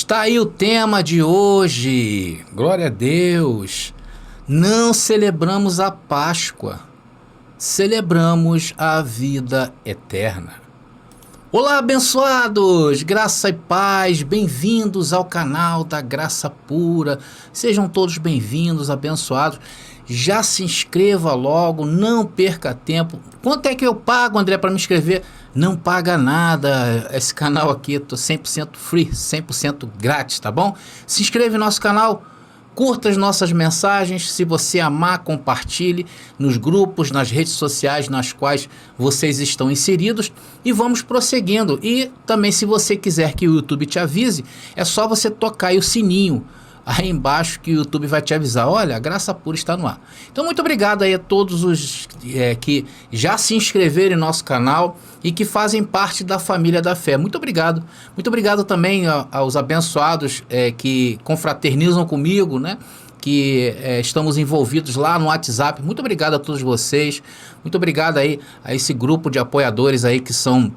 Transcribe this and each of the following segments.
Está aí o tema de hoje, glória a Deus. Não celebramos a Páscoa, celebramos a vida eterna. Olá, abençoados, graça e paz, bem-vindos ao canal da Graça Pura. Sejam todos bem-vindos, abençoados. Já se inscreva logo, não perca tempo. Quanto é que eu pago, André, para me inscrever? Não paga nada, esse canal aqui, tô 100% free, 100% grátis, tá bom? Se inscreve no nosso canal, curta as nossas mensagens, se você amar, compartilhe nos grupos, nas redes sociais nas quais vocês estão inseridos e vamos prosseguindo. E também, se você quiser que o YouTube te avise, é só você tocar aí o sininho aí embaixo que o YouTube vai te avisar, olha, a Graça Pura está no ar. Então, muito obrigado aí a todos os que já se inscreveram em nosso canal e que fazem parte da família da fé. Muito obrigado. Muito obrigado também aos abençoados que confraternizam comigo, né? Que estamos envolvidos lá no WhatsApp. Muito obrigado a todos vocês. Muito obrigado aí a esse grupo de apoiadores aí que são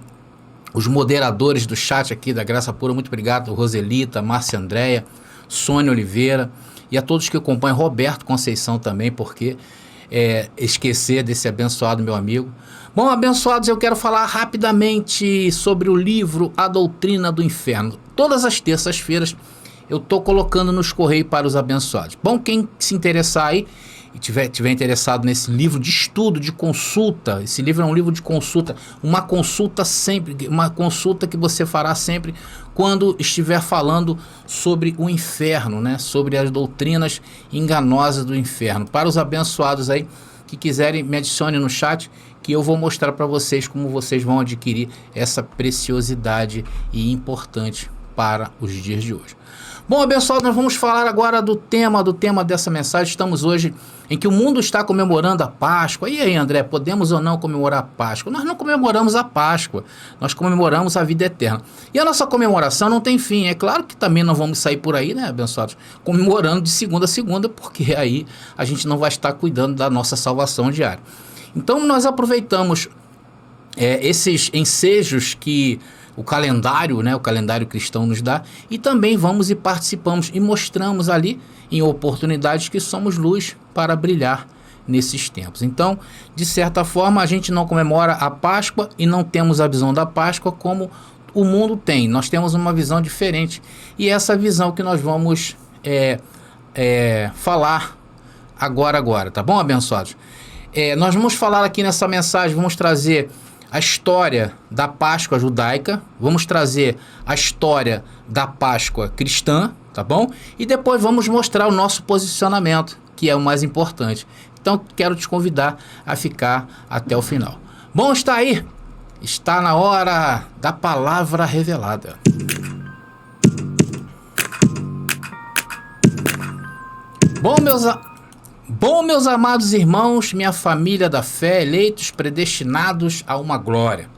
os moderadores do chat aqui da Graça Pura. Muito obrigado, Roselita, Márcia Andréia, Sônia Oliveira e a todos que acompanham, Roberto Conceição também, porque esquecer desse abençoado meu amigo. Bom, abençoados, eu quero falar rapidamente sobre o livro A Doutrina do Inferno. Todas as terças-feiras eu estou colocando nos correios para os abençoados. Bom, quem se interessar aí e tiver interessado nesse livro de estudo, de consulta, esse livro é um livro de consulta, uma consulta que você fará sempre quando estiver falando sobre o inferno, né? Sobre as doutrinas enganosas do inferno. Para os abençoados aí que quiserem, me adicione no chat que eu vou mostrar para vocês como vocês vão adquirir essa preciosidade e importante para os dias de hoje. Bom, abençoado, nós vamos falar agora do tema dessa mensagem. Estamos hoje em que o mundo está comemorando a Páscoa. E aí, André, podemos ou não comemorar a Páscoa? Nós não comemoramos a Páscoa, nós comemoramos a vida eterna. E a nossa comemoração não tem fim. É claro que também não vamos sair por aí, né, abençoados, comemorando de segunda a segunda, porque aí a gente não vai estar cuidando da nossa salvação diária. Então, nós aproveitamos esses ensejos que o calendário, né, o calendário cristão nos dá, e também vamos e participamos e mostramos ali em oportunidades que somos luz para brilhar nesses tempos. Então, de certa forma, a gente não comemora a Páscoa e não temos a visão da Páscoa como o mundo tem. Nós temos uma visão diferente e essa visão que nós vamos falar agora, tá bom, abençoados? Nós vamos falar aqui nessa mensagem, vamos trazer a história da Páscoa judaica, vamos trazer a história da Páscoa cristã, tá bom? E depois vamos mostrar o nosso posicionamento, que é o mais importante. Então, quero te convidar a ficar até o final. Bom, está aí? Está na hora da palavra revelada. Bom, meus amados irmãos, minha família da fé, eleitos, predestinados a uma glória.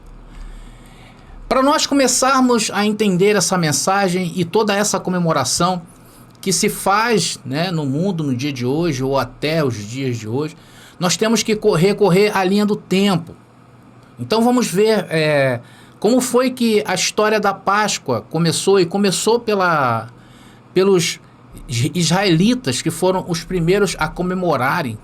Para nós começarmos a entender essa mensagem e toda essa comemoração que se faz, né, no mundo no dia de hoje ou até os dias de hoje, nós temos que recorrer à linha do tempo. Então vamos ver como foi que a história da Páscoa começou, e começou pelos israelitas, que foram os primeiros a comemorarem,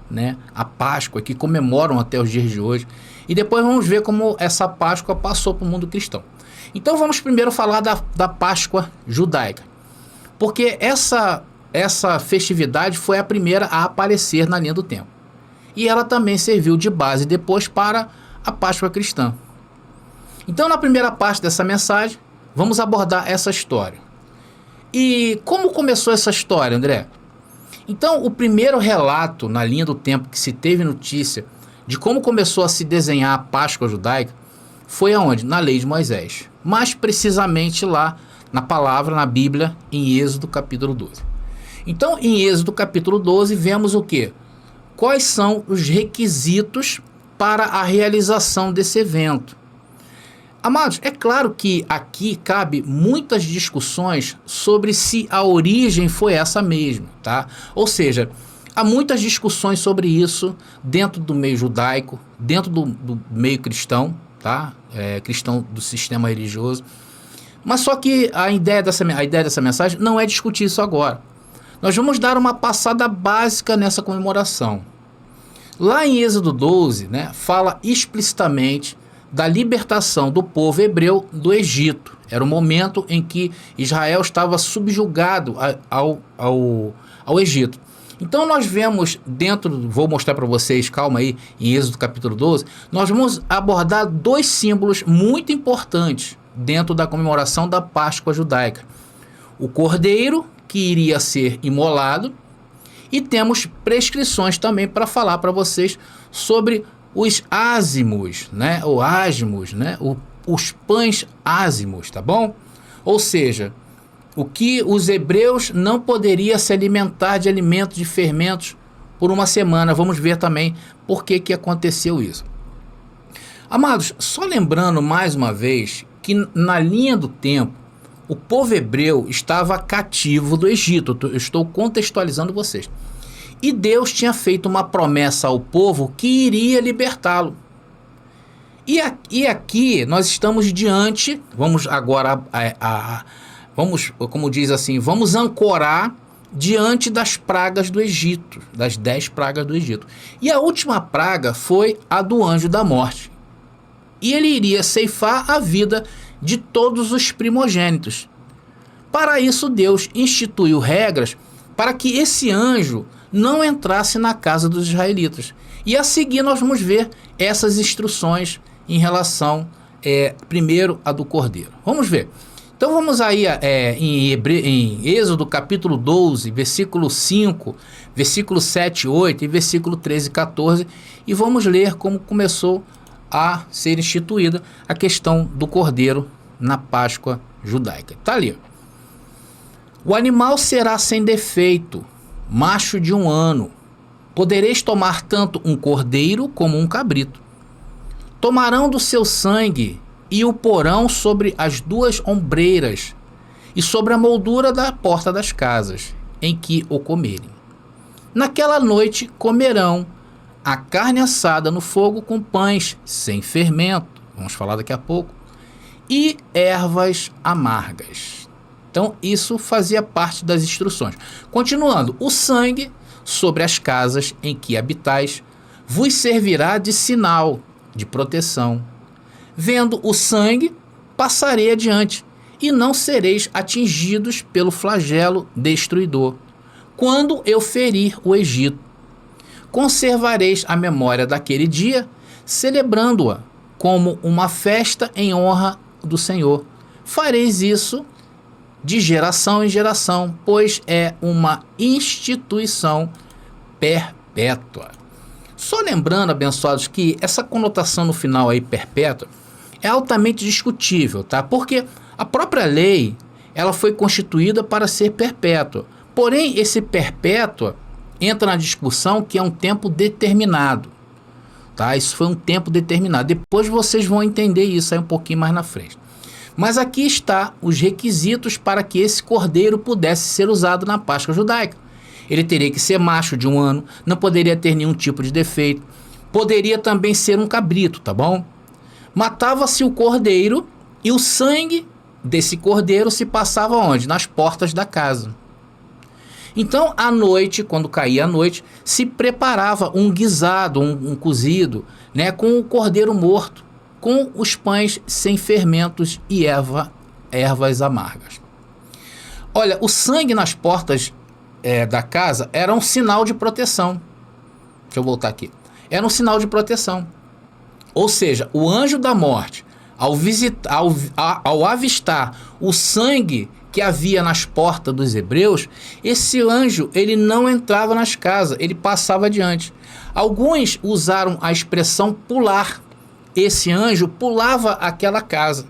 né, a Páscoa, que comemoram até os dias de hoje. E depois vamos ver como essa Páscoa passou para o mundo cristão. Então vamos primeiro falar da Páscoa judaica, porque essa festividade foi a primeira a aparecer na linha do tempo. E ela também serviu de base depois para a Páscoa cristã. Então, na primeira parte dessa mensagem, vamos abordar essa história. E como começou essa história, André? Então, o primeiro relato na linha do tempo que se teve notícia de como começou a se desenhar a Páscoa judaica foi aonde? Na lei de Moisés. Mais precisamente lá na palavra, na Bíblia, em Êxodo capítulo 12. Então, em Êxodo capítulo 12, vemos o quê? Quais são os requisitos para a realização desse evento? Amados, é claro que aqui cabe muitas discussões sobre se a origem foi essa mesma, tá? Ou seja, há muitas discussões sobre isso dentro do meio judaico, dentro do meio cristão, tá? Cristão do sistema religioso. Mas só que a ideia dessa mensagem não é discutir isso agora. Nós vamos dar uma passada básica nessa comemoração. Lá em Êxodo 12, né, fala explicitamente da libertação do povo hebreu do Egito. Era o momento em que Israel estava subjugado ao Egito. Então nós vemos vou mostrar para vocês, calma aí, em Êxodo capítulo 12, nós vamos abordar dois símbolos muito importantes dentro da comemoração da Páscoa judaica. O cordeiro, que iria ser imolado, e temos prescrições também para falar para vocês sobre os ázimos, né? Ou asmos, né? Os pães ázimos, tá bom? Ou seja, o que os hebreus não poderiam se alimentar de alimentos de fermentos por uma semana. Vamos ver também por que aconteceu isso. Amados, só lembrando mais uma vez que na linha do tempo, o povo hebreu estava cativo do Egito. Eu estou contextualizando vocês. E Deus tinha feito uma promessa ao povo que iria libertá-lo. E aqui nós estamos diante, vamos agora, vamos, como diz assim, vamos ancorar diante das pragas do Egito, das 10 pragas do Egito. E a última praga foi a do anjo da morte. E ele iria ceifar a vida de todos os primogênitos. Para isso, Deus instituiu regras para que esse anjo não entrasse na casa dos israelitas. E a seguir nós vamos ver essas instruções em relação, primeiro, a do cordeiro. Vamos ver. Então vamos aí em Êxodo capítulo 12, versículo 5, versículo 7, 8 e versículo 13 e 14, e vamos ler como começou a ser instituída a questão do cordeiro na Páscoa judaica. Está ali. O animal será sem defeito, macho de 1 ano. Podereis tomar tanto um cordeiro como um cabrito. Tomarão do seu sangue e o porão sobre as 2 ombreiras e sobre a moldura da porta das casas, em que o comerem. Naquela noite comerão a carne assada no fogo com pães sem fermento, vamos falar daqui a pouco, e ervas amargas. Então isso fazia parte das instruções. Continuando, o sangue sobre as casas em que habitais vos servirá de sinal de proteção. Vendo o sangue, passarei adiante, e não sereis atingidos pelo flagelo destruidor, quando eu ferir o Egito. Conservareis a memória daquele dia, celebrando-a como uma festa em honra do Senhor. Fareis isso de geração em geração, pois é uma instituição perpétua. Só lembrando, abençoados, que essa conotação no final aí, perpétua, é altamente discutível, tá? Porque a própria lei, ela foi constituída para ser perpétua. Porém, esse perpétua entra na discussão que é um tempo determinado, tá? Isso foi um tempo determinado. Depois vocês vão entender isso aí um pouquinho mais na frente. Mas aqui está os requisitos para que esse cordeiro pudesse ser usado na Páscoa judaica. Ele teria que ser macho de 1 ano, não poderia ter nenhum tipo de defeito. Poderia também ser um cabrito, tá bom? Matava-se o cordeiro e o sangue desse cordeiro se passava onde? Nas portas da casa. Então, à noite, quando caía a noite, se preparava um guisado, um cozido, né, com o cordeiro morto, com os pães sem fermentos e ervas amargas. Olha, o sangue nas portas da casa era um sinal de proteção. Deixa eu voltar aqui. Era um sinal de proteção. Ou seja, o anjo da morte, ao avistar o sangue que havia nas portas dos hebreus, esse anjo ele não entrava nas casas, ele passava adiante. Alguns usaram a expressão pular. Esse anjo pulava aquela casa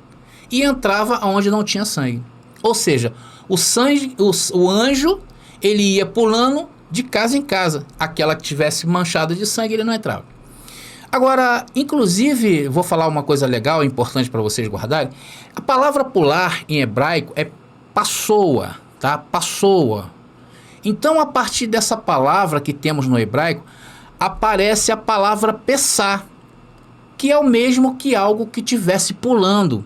e entrava onde não tinha sangue. Ou seja, o anjo ele ia pulando de casa em casa. Aquela que tivesse manchada de sangue, ele não entrava. Agora, inclusive, vou falar uma coisa legal, importante para vocês guardarem. A palavra pular em hebraico é passoa, tá? Passoa. Então, a partir dessa palavra que temos no hebraico, aparece a palavra pessá, que é o mesmo que algo que estivesse pulando.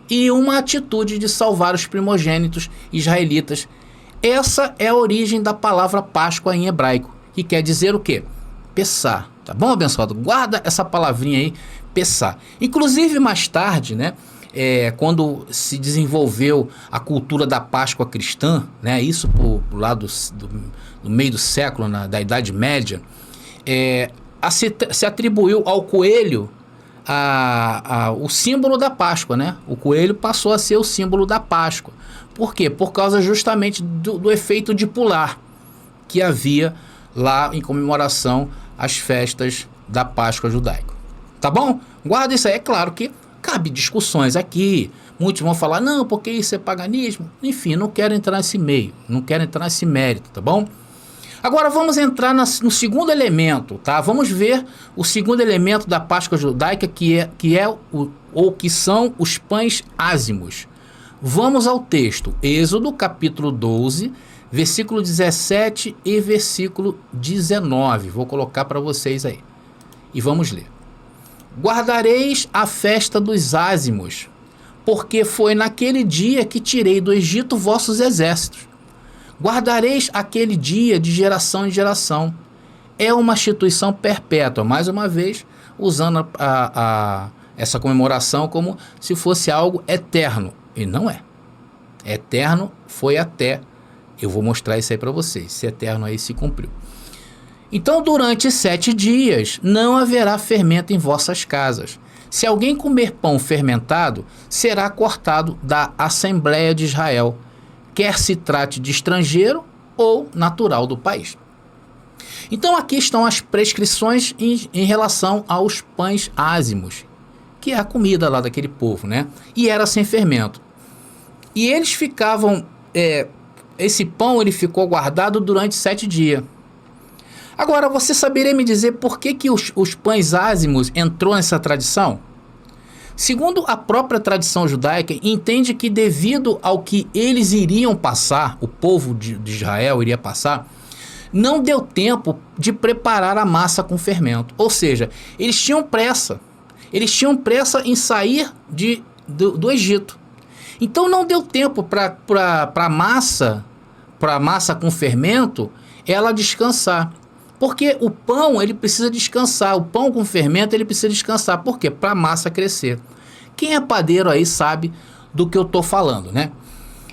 e uma atitude de salvar os primogênitos israelitas. Essa é a origem da palavra Páscoa em hebraico, que quer dizer o quê? Pessah. Tá bom, abençoado? Guarda essa palavrinha aí, Pessah. Inclusive, mais tarde, né, quando se desenvolveu a cultura da Páscoa cristã, né, isso por lá do meio do século, da Idade Média, se atribuiu ao coelho o símbolo da Páscoa, né? O coelho passou a ser o símbolo da Páscoa. Por quê? Por causa justamente do efeito de pular que havia lá em comemoração às festas da Páscoa judaica. Tá bom? Guarda isso aí. É claro que cabe discussões aqui. Muitos vão falar, não, porque isso é paganismo. Enfim, não quero entrar nesse meio, não quero entrar nesse mérito, tá bom? Agora vamos entrar no segundo elemento, tá? Vamos ver o segundo elemento da Páscoa judaica, que são os pães ázimos. Vamos ao texto, Êxodo capítulo 12, versículo 17 e versículo 19. Vou colocar para vocês aí. E vamos ler. Guardareis a festa dos ázimos, porque foi naquele dia que tirei do Egito vossos exércitos. Guardareis aquele dia de geração em geração. É uma instituição perpétua, mais uma vez, usando essa comemoração como se fosse algo eterno. E não é. Eterno foi até. Eu vou mostrar isso aí para vocês. Se eterno aí se cumpriu. Então, durante 7 dias, não haverá fermento em vossas casas. Se alguém comer pão fermentado, será cortado da Assembleia de Israel, quer se trate de estrangeiro ou natural do país. Então, aqui estão as prescrições em relação aos pães ázimos, que é a comida lá daquele povo, né? E era sem fermento. E eles ficavam... esse pão ele ficou guardado durante 7 dias. Agora, você saberia me dizer por que os pães ázimos entrou nessa tradição? Segundo a própria tradição judaica, entende que devido ao que eles iriam passar, o povo de Israel iria passar, não deu tempo de preparar a massa com fermento. Ou seja, eles tinham pressa. Eles tinham pressa em sair do Egito. Então não deu tempo para a massa com fermento, ela descansar. Porque o pão, ele precisa descansar. O pão com fermento, ele precisa descansar. Por quê? Para a massa crescer. Quem é padeiro aí sabe do que eu estou falando, né?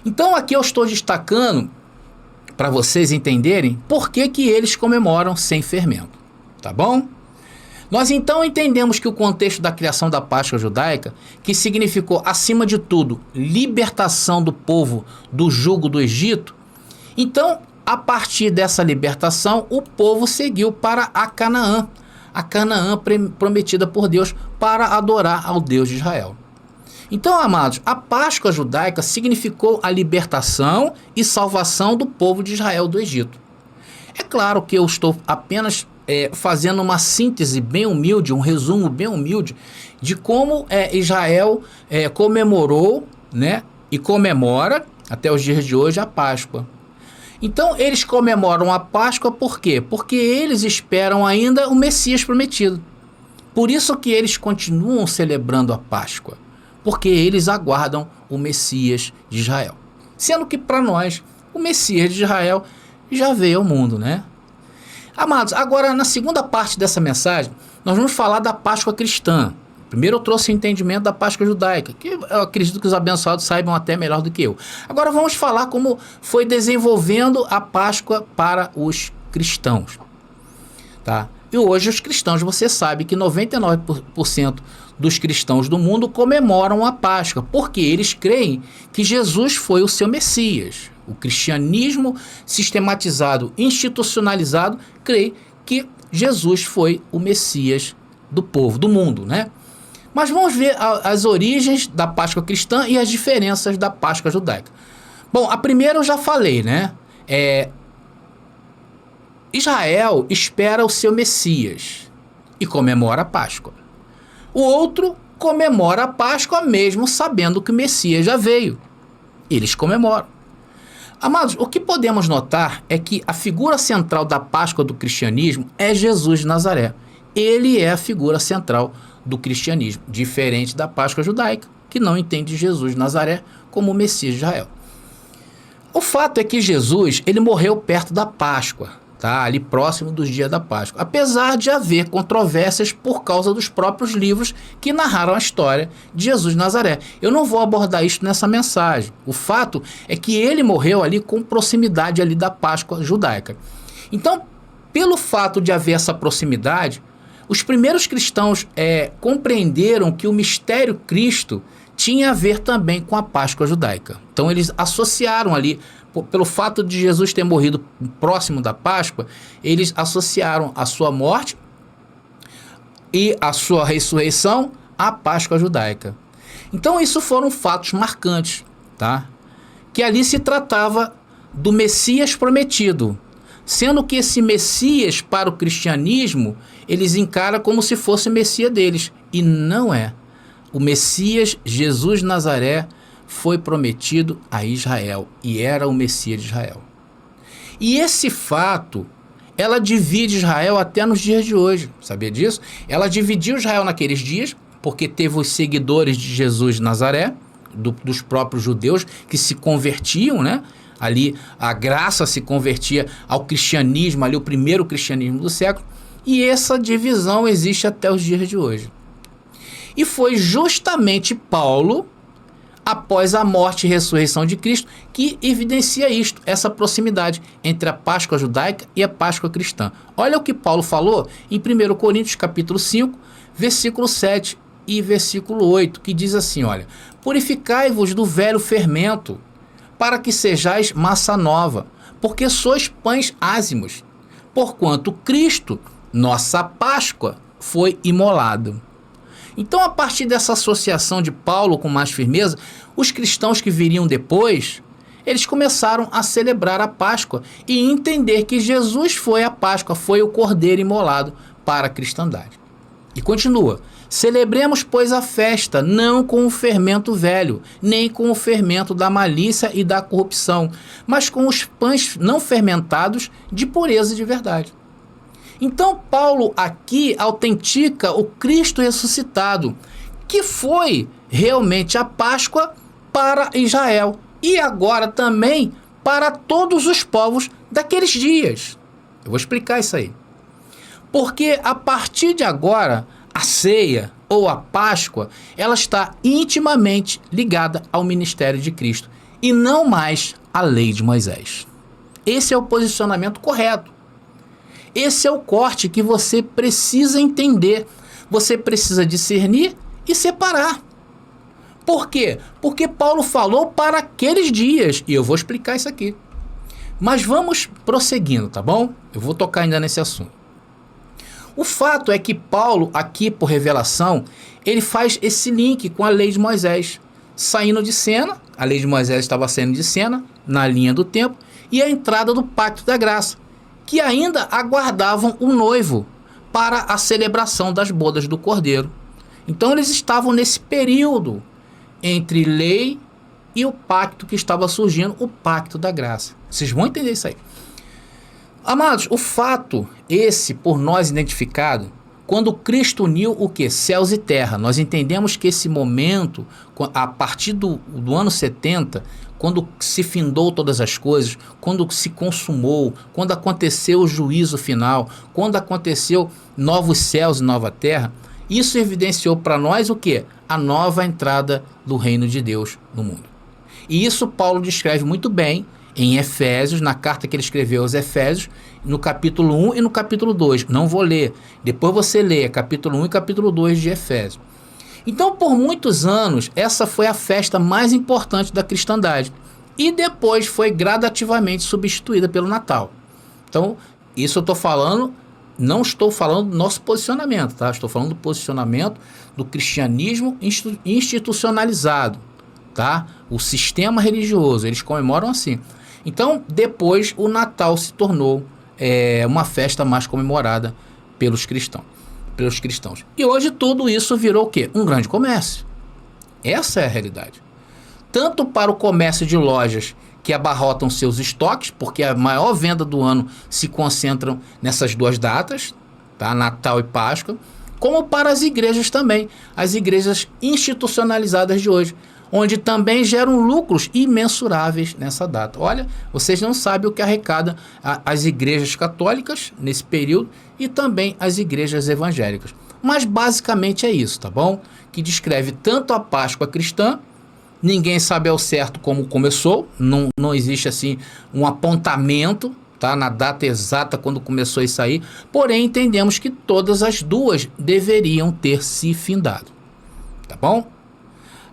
Então aqui eu estou destacando para vocês entenderem por que eles comemoram sem fermento. Tá bom? Nós então entendemos que o contexto da criação da Páscoa judaica, que significou, acima de tudo, libertação do povo do jugo do Egito, então, a partir dessa libertação, o povo seguiu para a Canaã prometida por Deus para adorar ao Deus de Israel. Então, amados, a Páscoa judaica significou a libertação e salvação do povo de Israel do Egito. É claro que eu estou apenas fazendo uma síntese bem humilde, um resumo bem humilde de como Israel comemorou, né, e comemora até os dias de hoje a Páscoa. Então, eles comemoram a Páscoa por quê? Porque eles esperam ainda o Messias prometido. Por isso que eles continuam celebrando a Páscoa, porque eles aguardam o Messias de Israel. Sendo que para nós, o Messias de Israel já veio ao mundo, né? Amados, agora na segunda parte dessa mensagem, nós vamos falar da Páscoa cristã. Primeiro eu trouxe o entendimento da Páscoa judaica, que eu acredito que os abençoados saibam até melhor do que eu. Agora vamos falar como foi desenvolvendo a Páscoa para os cristãos. Tá? E hoje os cristãos, você sabe que 99% dos cristãos do mundo comemoram a Páscoa, porque eles creem que Jesus foi o seu Messias. O cristianismo sistematizado, institucionalizado, crê que Jesus foi o Messias do povo, do mundo, né? Mas vamos ver as origens da Páscoa cristã e as diferenças da Páscoa judaica. Bom, a primeira eu já falei, né? Israel espera o seu Messias e comemora a Páscoa. O outro comemora a Páscoa mesmo sabendo que o Messias já veio. Eles comemoram. Amados, o que podemos notar é que a figura central da Páscoa do cristianismo é Jesus de Nazaré. Ele é a figura central do cristianismo, diferente da Páscoa judaica. que não entende Jesus de Nazaré como o Messias de Israel. O fato é que Jesus, ele morreu perto da Páscoa, tá? Ali próximo dos dias da Páscoa, apesar de haver controvérsias por causa dos próprios livros que narraram a história de Jesus de Nazaré. Eu não vou abordar isso nessa mensagem. O fato é que ele morreu ali com proximidade ali da Páscoa judaica. Então, pelo fato de haver essa proximidade, os primeiros cristãos compreenderam que o mistério Cristo tinha a ver também com a Páscoa judaica. Então eles associaram ali, pelo fato de Jesus ter morrido próximo da Páscoa, eles associaram a sua morte e a sua ressurreição à Páscoa judaica. Então isso foram fatos marcantes, tá? Que ali se tratava do Messias prometido, sendo que esse Messias para o cristianismo, eles encaram como se fosse o Messias deles, e não é. O Messias, Jesus de Nazaré, foi prometido a Israel e era o Messias de Israel. E esse fato, ela divide Israel até nos dias de hoje, sabia disso? Ela dividiu Israel naqueles dias, porque teve os seguidores de Jesus de Nazaré, dos próprios judeus, que se convertiam, né? Ali a graça se convertia ao cristianismo, ali o primeiro cristianismo do século, e essa divisão existe até os dias de hoje. E foi justamente Paulo, após a morte e ressurreição de Cristo, que evidencia isto, essa proximidade entre a Páscoa judaica e a Páscoa cristã. Olha o que Paulo falou em 1 Coríntios capítulo 5, versículo 7 e versículo 8, que diz assim, olha, purificai-vos do velho fermento, para que sejais massa nova, porque sois pães ázimos, porquanto Cristo, nossa Páscoa, foi imolado. Então, a partir dessa associação de Paulo com mais firmeza, os cristãos que viriam depois, eles começaram a celebrar a Páscoa e entender que Jesus foi a Páscoa, foi o Cordeiro imolado para a cristandade. E continua, celebremos, pois, a festa, não com o fermento velho, nem com o fermento da malícia e da corrupção, mas com os pães não fermentados de pureza e de verdade. Então, Paulo aqui autentica o Cristo ressuscitado, que foi realmente a Páscoa para Israel e agora também para todos os povos daqueles dias. Eu vou explicar isso aí. Porque a partir de agora, a ceia ou a Páscoa, ela está intimamente ligada ao ministério de Cristo e não mais à lei de Moisés. Esse é o posicionamento correto. Esse é o corte que você precisa entender. Você precisa discernir e separar. Por quê? Porque Paulo falou para aqueles dias. E eu vou explicar isso aqui. Mas vamos prosseguindo, tá bom? Eu vou tocar ainda nesse assunto. O fato é que Paulo, aqui por revelação, ele faz esse link com a lei de Moisés. Saindo de cena, a lei de Moisés estava saindo de cena, na linha do tempo, e a entrada do pacto da graça, que ainda aguardavam o noivo para a celebração das bodas do Cordeiro. Então eles estavam nesse período entre lei e o pacto que estava surgindo, o pacto da graça. Vocês vão entender isso aí. Amados, o fato esse por nós identificado, quando Cristo uniu o que? Céus e terra. Nós entendemos que esse momento, a partir do ano 70, quando se findou todas as coisas, quando se consumou, quando aconteceu o juízo final, quando aconteceu novos céus e nova terra, isso evidenciou para nós o quê? A nova entrada do reino de Deus no mundo. E isso Paulo descreve muito bem em Efésios, na carta que ele escreveu aos Efésios, no capítulo 1 e no capítulo 2. Não vou ler, depois você lê capítulo 1 e capítulo 2 de Efésios. Então, por muitos anos, essa foi a festa mais importante da cristandade. E depois foi gradativamente substituída pelo Natal. Então, isso eu estou falando, não estou falando do nosso posicionamento, tá? Estou falando do posicionamento do cristianismo institucionalizado, tá? O sistema religioso, eles comemoram assim. Então, depois, o Natal se tornou uma festa mais comemorada pelos cristãos. E hoje tudo isso virou o quê? Um grande comércio. Essa é a realidade. Tanto para o comércio de lojas que abarrotam seus estoques, porque a maior venda do ano se concentram nessas duas datas, tá? Natal e Páscoa, como para as igrejas também, as igrejas institucionalizadas de hoje, onde também geram lucros imensuráveis nessa data. Olha, vocês não sabem o que arrecada as igrejas católicas nesse período e também as igrejas evangélicas. Mas basicamente é isso, tá bom? Que descreve tanto a Páscoa cristã, ninguém sabe ao certo como começou, não existe assim um apontamento, tá, na data exata quando começou isso aí, porém entendemos que todas as duas deveriam ter se findado, tá bom?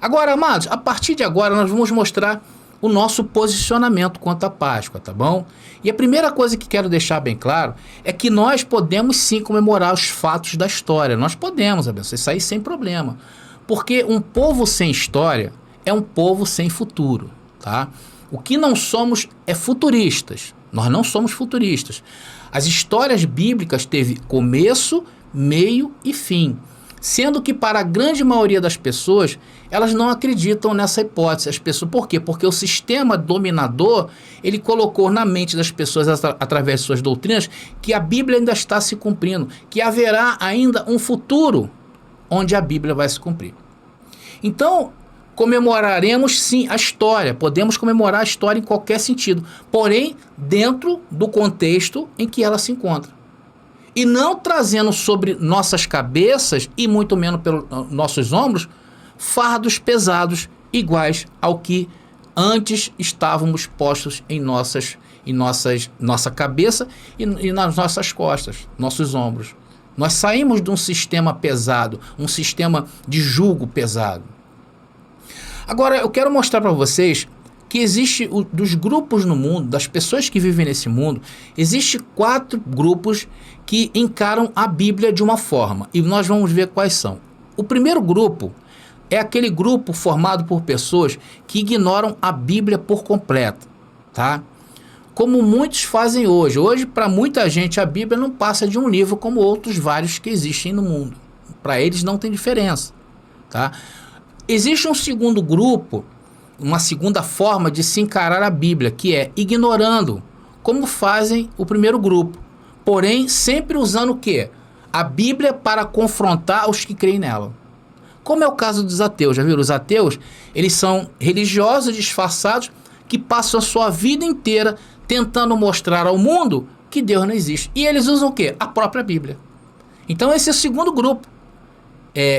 Agora, amados, a partir de agora nós vamos mostrar o nosso posicionamento quanto à Páscoa, tá bom? E a primeira coisa que quero deixar bem claro é que nós podemos sim comemorar os fatos da história, nós podemos, abençoe, isso aí sem problema, porque um povo sem história é um povo sem futuro, tá? O que não somos é futuristas. Nós não somos futuristas. As histórias bíblicas teve começo, meio e fim. Sendo que para a grande maioria das pessoas, elas não acreditam nessa hipótese. As pessoas, por quê? Porque o sistema dominador, ele colocou na mente das pessoas, através de suas doutrinas, que a Bíblia ainda está se cumprindo, que haverá ainda um futuro onde a Bíblia vai se cumprir. Então, comemoraremos sim a história, podemos comemorar a história em qualquer sentido, porém dentro do contexto em que ela se encontra. E não trazendo sobre nossas cabeças e muito menos pelos nossos ombros fardos pesados iguais ao que antes estávamos postos em nossa cabeça e nas nossas costas, nossos ombros. Nós saímos de um sistema pesado, um sistema de jugo pesado. Agora, eu quero mostrar para vocês que existe, dos grupos no mundo, das pessoas que vivem nesse mundo, existe 4 grupos que encaram a Bíblia de uma forma. E nós vamos ver quais são. O primeiro grupo é aquele grupo formado por pessoas que ignoram a Bíblia por completo, tá? Como muitos fazem hoje. Hoje, para muita gente, a Bíblia não passa de um livro como outros vários que existem no mundo. Para eles não tem diferença, tá? Existe um segundo grupo, uma segunda forma de se encarar a Bíblia, que é ignorando, como fazem o primeiro grupo. Porém, sempre usando o quê? A Bíblia para confrontar os que creem nela. Como é o caso dos ateus, já viram? Os ateus, eles são religiosos disfarçados que passam a sua vida inteira tentando mostrar ao mundo que Deus não existe. E eles usam o quê? A própria Bíblia. Então esse é o segundo grupo.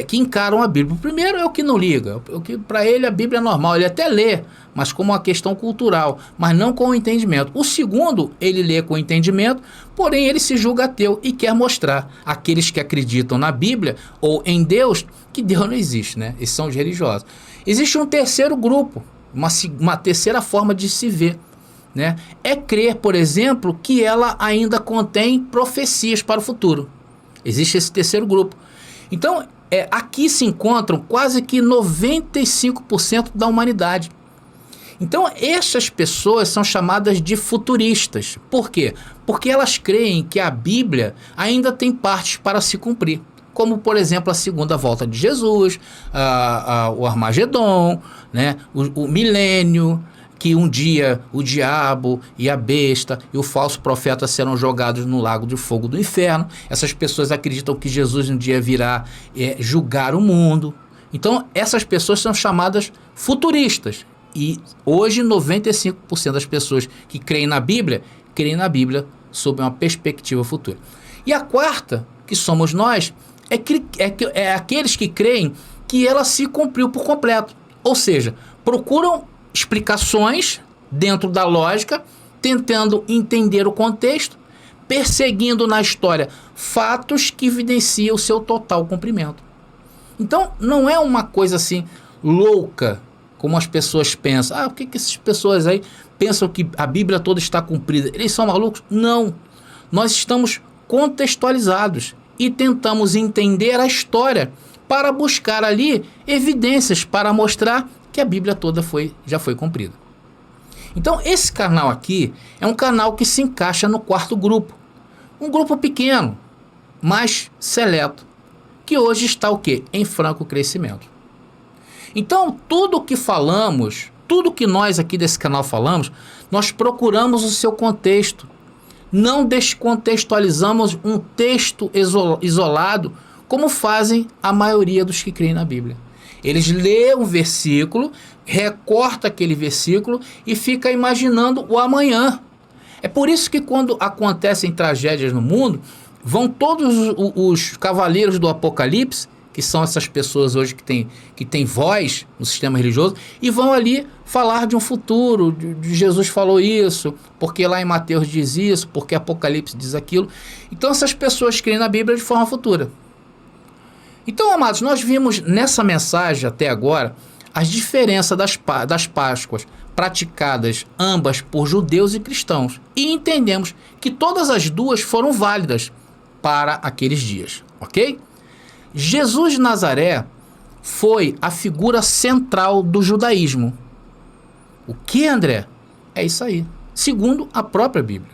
Que encaram a Bíblia. O primeiro é o que não liga, o que para ele a Bíblia é normal, ele até lê, mas como uma questão cultural, mas não com o entendimento. O segundo, ele lê com o entendimento, porém ele se julga ateu e quer mostrar àqueles que acreditam na Bíblia ou em Deus que Deus não existe, né? Esses são os religiosos. Existe um terceiro grupo, uma terceira forma de se ver, né? É crer, por exemplo, que ela ainda contém profecias para o futuro. Existe esse terceiro grupo. Então, aqui se encontram quase que 95% da humanidade. Então, essas pessoas são chamadas de futuristas. Por quê? Porque elas creem que a Bíblia ainda tem partes para se cumprir. Como, por exemplo, a segunda volta de Jesus, o Armagedon, né? o milênio, que um dia o diabo e a besta e o falso profeta serão jogados no lago de fogo do inferno. Essas pessoas acreditam que Jesus um dia virá julgar o mundo. Então, essas pessoas são chamadas futuristas. E hoje, 95% das pessoas que creem na Bíblia sob uma perspectiva futura. E a quarta, que somos nós, é aqueles que creem que ela se cumpriu por completo. Ou seja, procuram explicações dentro da lógica, tentando entender o contexto, perseguindo na história fatos que evidenciam o seu total cumprimento. Então, não é uma coisa assim louca, como as pessoas pensam. Por que essas pessoas aí pensam que a Bíblia toda está cumprida? Eles são malucos? Não. Nós estamos contextualizados e tentamos entender a história para buscar ali evidências para mostrar que a Bíblia toda já foi cumprida. Então, esse canal aqui é um canal que se encaixa no quarto grupo. Um grupo pequeno, mas seleto, que hoje está o quê? Em franco crescimento. Então, tudo que falamos, tudo que nós aqui desse canal falamos, nós procuramos o seu contexto. Não descontextualizamos um texto isolado como fazem a maioria dos que creem na Bíblia. Eles lêem um versículo, recorta aquele versículo e fica imaginando o amanhã. É por isso que quando acontecem tragédias no mundo, vão todos os cavaleiros do Apocalipse, que são essas pessoas hoje que têm voz no sistema religioso, e vão ali falar de um futuro, de Jesus falou isso, porque lá em Mateus diz isso, porque Apocalipse diz aquilo. Então essas pessoas creem na Bíblia de forma futura. Então, amados, nós vimos nessa mensagem até agora as diferenças das Páscoas praticadas ambas por judeus e cristãos, e entendemos que todas as duas foram válidas para aqueles dias, ok? Jesus de Nazaré foi a figura central do judaísmo. O que, André? É isso aí, segundo a própria Bíblia.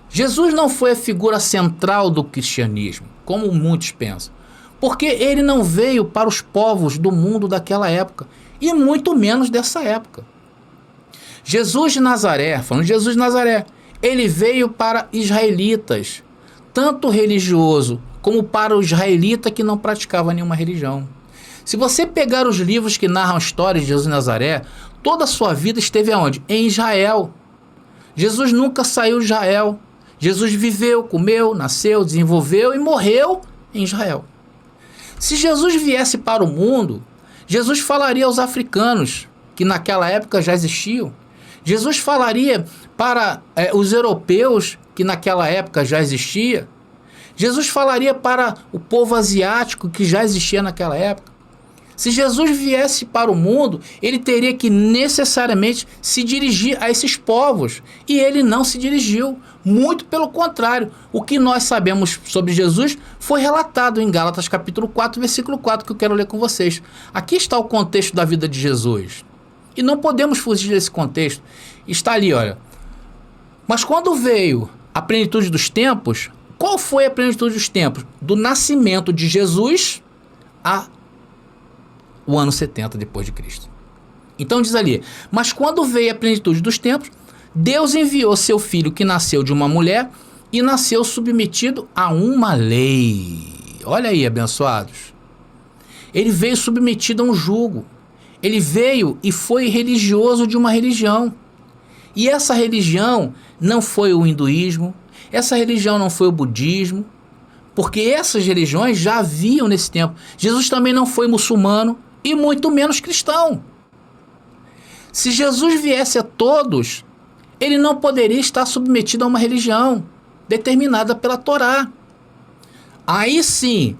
Jesus não foi a figura central do cristianismo, como muitos pensam, porque ele não veio para os povos do mundo daquela época, e muito menos dessa época. Jesus de Nazaré, falando de Jesus de Nazaré, ele veio para israelitas, tanto religioso como para o israelita que não praticava nenhuma religião. Se você pegar os livros que narram a história de Jesus de Nazaré, toda a sua vida esteve aonde? Em Israel. Jesus nunca saiu de Israel. Jesus viveu, comeu, nasceu, desenvolveu e morreu em Israel. Se Jesus viesse para o mundo, Jesus falaria aos africanos, que naquela época já existiam. Jesus falaria para os europeus, que naquela época já existia. Jesus falaria para o povo asiático, que já existia naquela época. Se Jesus viesse para o mundo, ele teria que necessariamente se dirigir a esses povos. E ele não se dirigiu. Muito pelo contrário. O que nós sabemos sobre Jesus foi relatado em Gálatas capítulo 4, versículo 4, que eu quero ler com vocês. Aqui está o contexto da vida de Jesus. E não podemos fugir desse contexto. Está ali, olha. Mas quando veio a plenitude dos tempos, qual foi a plenitude dos tempos? Do nascimento de Jesus a o ano 70 depois de Cristo. Então diz ali, mas quando veio a plenitude dos tempos, Deus enviou seu filho que nasceu de uma mulher e nasceu submetido a uma lei. Olha aí, abençoados. Ele veio submetido a um jugo. Ele veio e foi religioso de uma religião. E essa religião não foi o hinduísmo, essa religião não foi o budismo, porque essas religiões já haviam nesse tempo. Jesus também não foi muçulmano e muito menos cristão. Se Jesus viesse a todos, ele não poderia estar submetido a uma religião determinada pela Torá. Aí sim,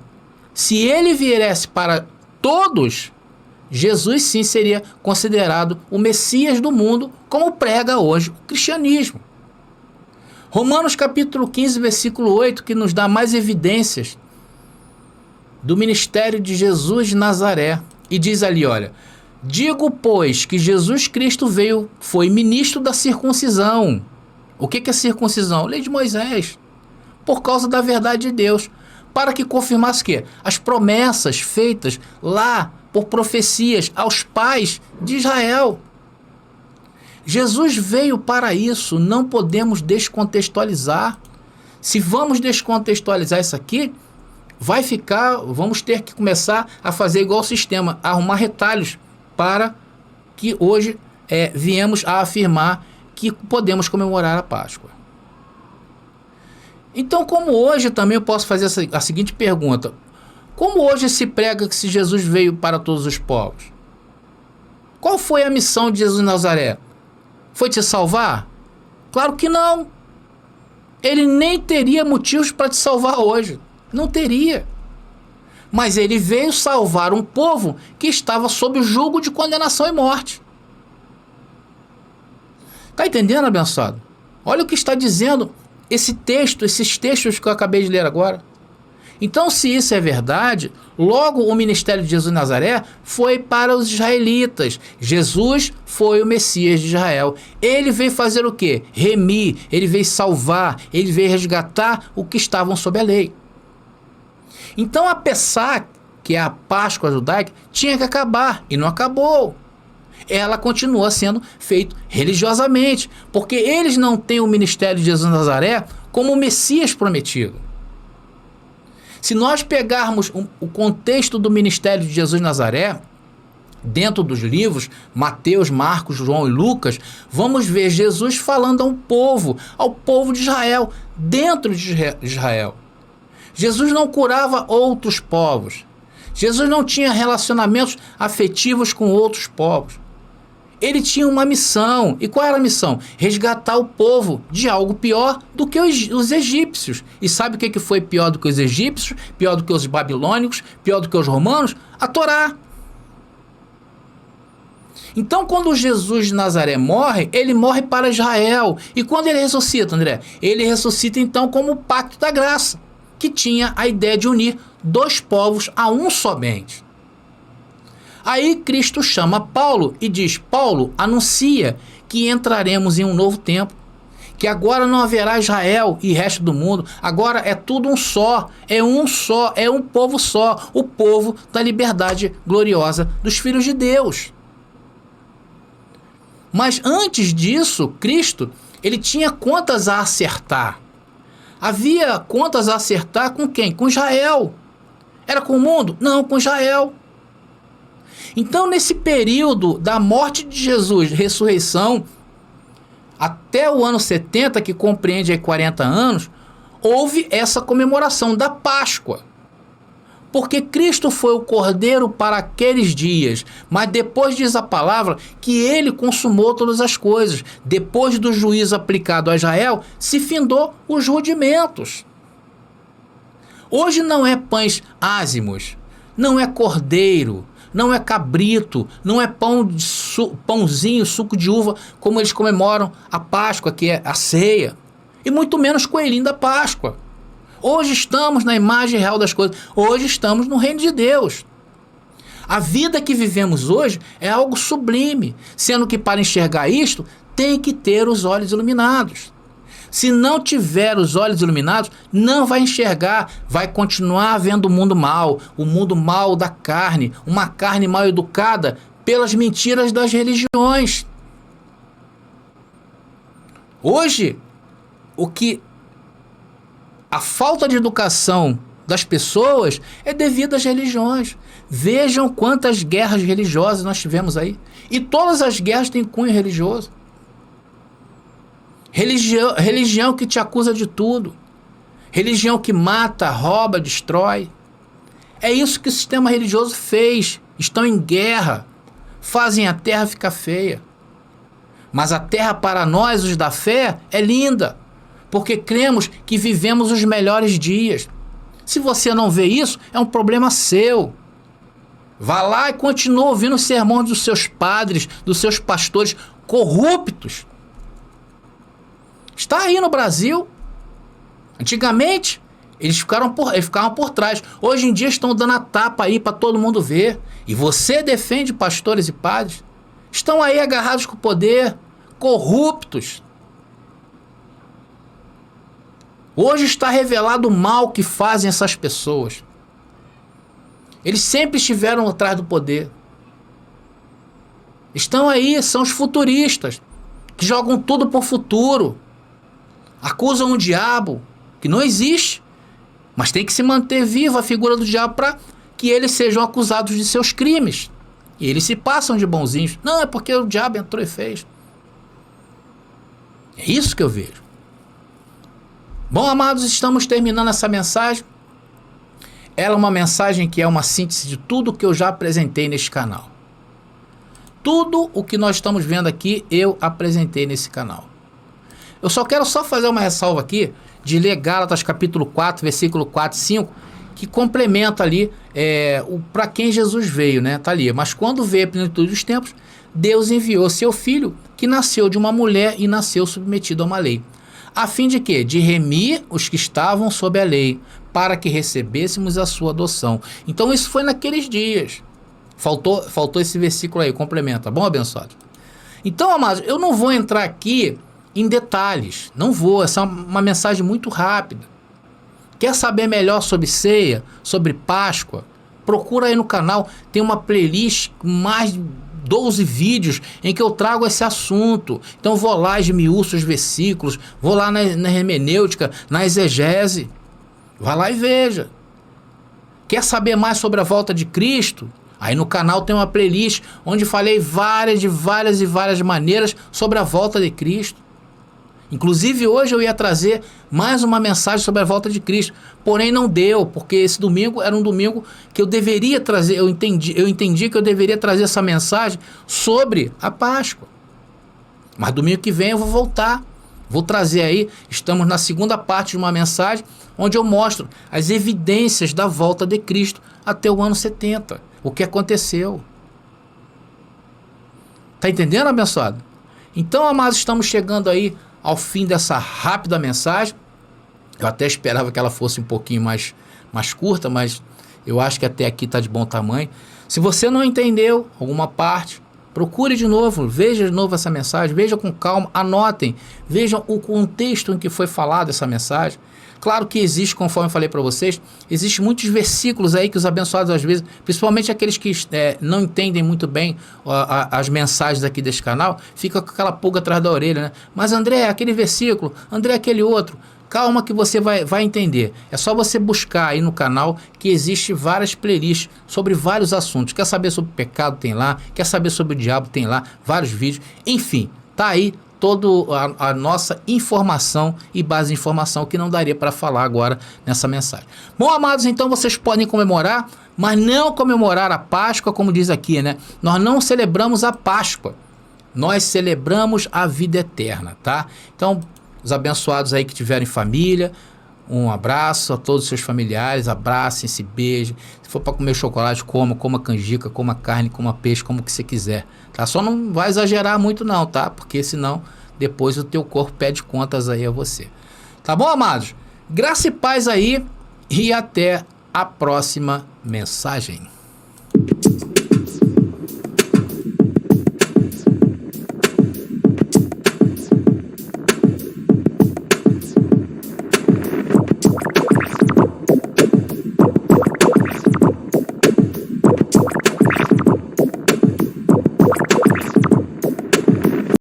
se ele viesse para todos, Jesus sim seria considerado o Messias do mundo, como prega hoje o cristianismo. Romanos capítulo 15, versículo 8, que nos dá mais evidências do ministério de Jesus de Nazaré. E diz ali, olha, digo, pois, que Jesus Cristo veio, foi ministro da circuncisão. O que é circuncisão? Lei de Moisés. Por causa da verdade de Deus. Para que confirmasse o quê? As promessas feitas lá por profecias aos pais de Israel. Jesus veio para isso, não podemos descontextualizar. Se vamos descontextualizar isso aqui, vamos ter que começar a fazer igual o sistema, arrumar retalhos para que hoje viemos a afirmar que podemos comemorar a Páscoa. Então, como hoje também eu posso fazer a seguinte pergunta: como hoje se prega que se Jesus veio para todos os povos? Qual foi a missão de Jesus de Nazaré? Foi te salvar? Claro que não. Ele nem teria motivos para te salvar hoje. Não teria. Mas ele veio salvar um povo que estava sob o jugo de condenação e morte. Está entendendo, abençoado? Olha o que está dizendo esses textos que eu acabei de ler agora. Então, se isso é verdade, logo o ministério de Jesus de Nazaré foi para os israelitas. Jesus foi o Messias de Israel. Ele veio fazer o quê? Remir, ele veio salvar, ele veio resgatar o que estavam sob a lei. Então a Pessach, que é a Páscoa judaica, tinha que acabar, e não acabou. Ela continua sendo feita religiosamente, porque eles não têm o ministério de Jesus de Nazaré como o Messias prometido. Se nós pegarmos o contexto do ministério de Jesus Nazaré, dentro dos livros Mateus, Marcos, João e Lucas, vamos ver Jesus falando ao povo de Israel, dentro de Israel. Jesus não curava outros povos. Jesus não tinha relacionamentos afetivos com outros povos. Ele tinha uma missão. E qual era a missão? Resgatar o povo de algo pior do que os egípcios. E sabe o que foi pior do que os egípcios? Pior do que os babilônicos? Pior do que os romanos? A Torá. Então, quando Jesus de Nazaré morre, ele morre para Israel. E quando ele ressuscita, André? Ele ressuscita então como o pacto da graça, que tinha a ideia de unir dois povos a um somente. Aí Cristo chama Paulo e diz: Paulo, anuncia que entraremos em um novo tempo, que agora não haverá Israel e resto do mundo, agora é tudo um só, é um povo só, o povo da liberdade gloriosa dos filhos de Deus. Mas antes disso, Cristo, ele tinha contas a acertar. Havia contas a acertar com quem? Com Israel. Era com o mundo? Não, com Israel. Então, nesse período da morte de Jesus, ressurreição, até o ano 70, que compreende aí 40 anos, houve essa comemoração da Páscoa. Porque Cristo foi o cordeiro para aqueles dias, mas depois diz a palavra que ele consumou todas as coisas. Depois do juízo aplicado a Israel, se findou os rudimentos. Hoje não é pães ázimos, não é cordeiro, não é cabrito, não é pãozinho, suco de uva, como eles comemoram a Páscoa, que é a ceia, e muito menos coelhinho da Páscoa. Hoje estamos na imagem real das coisas. Hoje estamos no reino de Deus. A vida que vivemos hoje é algo sublime, sendo que para enxergar isto, tem que ter os olhos iluminados. Se não tiver os olhos iluminados, não vai enxergar, vai continuar vendo o mundo mal da carne, uma carne mal educada pelas mentiras das religiões. Hoje, a falta de educação das pessoas é devido às religiões. Vejam quantas guerras religiosas nós tivemos aí. E todas as guerras têm cunho religioso. Religião que te acusa de tudo. Religião que mata, rouba, destrói. É isso que o sistema religioso fez. Estão em guerra. Fazem a terra ficar feia. Mas a terra para nós, os da fé, é linda. Porque cremos que vivemos os melhores dias. Se você não vê isso, é um problema seu. Vá lá e continue ouvindo os sermões dos seus padres, dos seus pastores corruptos. Está aí no Brasil. Antigamente, eles ficavam por trás. Hoje em dia estão dando a tapa aí para todo mundo ver. E você defende pastores e padres? Estão aí agarrados com o poder, corruptos. Hoje está revelado o mal que fazem essas pessoas. Eles sempre estiveram atrás do poder. Estão aí, são os futuristas, que jogam tudo por futuro. Acusam o diabo, que não existe, mas tem que se manter viva a figura do diabo para que eles sejam acusados de seus crimes. E eles se passam de bonzinhos. Não, é porque o diabo entrou e fez. É isso que eu vejo. Bom, amados, estamos terminando essa mensagem. Ela é uma mensagem que é uma síntese de tudo que eu já apresentei neste canal. Tudo o que nós estamos vendo aqui, eu apresentei nesse canal. Eu quero fazer uma ressalva aqui de ler Gálatas capítulo 4, versículo 4 e 5, que complementa ali para quem Jesus veio, né? Tá ali. Mas quando veio a plenitude dos tempos, Deus enviou seu filho, que nasceu de uma mulher e nasceu submetido a uma lei. A fim de quê? De remir os que estavam sob a lei, para que recebêssemos a sua adoção. Então isso foi naqueles dias. Faltou esse versículo aí, complementa. Bom, abençoado? Então, amados, eu não vou entrar aqui em detalhes. Não vou. Essa é uma mensagem muito rápida. Quer saber melhor sobre ceia, sobre Páscoa? Procura aí no canal. Tem uma playlist com mais de 12 vídeos em que eu trago esse assunto. Então vou lá, esmiuço os versículos, vou lá na hermenêutica, na exegese. Vá lá e veja. Quer saber mais sobre a volta de Cristo? Aí no canal tem uma playlist onde falei de várias maneiras sobre a volta de Cristo. Inclusive hoje eu ia trazer mais uma mensagem sobre a volta de Cristo, porém não deu, porque esse domingo era um domingo que eu deveria trazer, eu entendi que eu deveria trazer essa mensagem sobre a Páscoa. Mas domingo que vem eu vou voltar, vou trazer aí, estamos na segunda parte de uma mensagem, onde eu mostro as evidências da volta de Cristo até o ano 70, o que aconteceu. Tá entendendo, abençoado? Então, amados, estamos chegando aí ao fim dessa rápida mensagem. Eu até esperava que ela fosse um pouquinho mais curta, mas eu acho que até aqui está de bom tamanho. Se você não entendeu alguma parte, procure de novo, veja de novo essa mensagem, veja com calma, anotem, vejam o contexto em que foi falada essa mensagem. Claro que existe, conforme eu falei para vocês, existem muitos versículos aí que os abençoados às vezes, principalmente aqueles que não entendem muito bem as mensagens aqui desse canal, fica com aquela pulga atrás da orelha, né? Mas André, aquele versículo, André, aquele outro. Calma que você vai entender. É só você buscar aí no canal que existe várias playlists sobre vários assuntos. Quer saber sobre pecado? Tem lá. Quer saber sobre o diabo? Tem lá. Vários vídeos. Enfim, tá aí toda a nossa informação e base de informação que não daria para falar agora nessa mensagem. Bom, amados, então vocês podem comemorar, mas não comemorar a Páscoa, como diz aqui, né? Nós não celebramos a Páscoa. Nós celebramos a vida eterna, tá? Então, os abençoados aí que tiverem família, um abraço a todos os seus familiares, abracem, se beijem. Se for para comer chocolate, coma canjica, coma carne, coma peixe, como que você quiser, tá? Só não vai exagerar muito não, tá? Porque senão depois o teu corpo pede contas aí a você. Tá bom, amados? Graça e paz aí e até a próxima mensagem.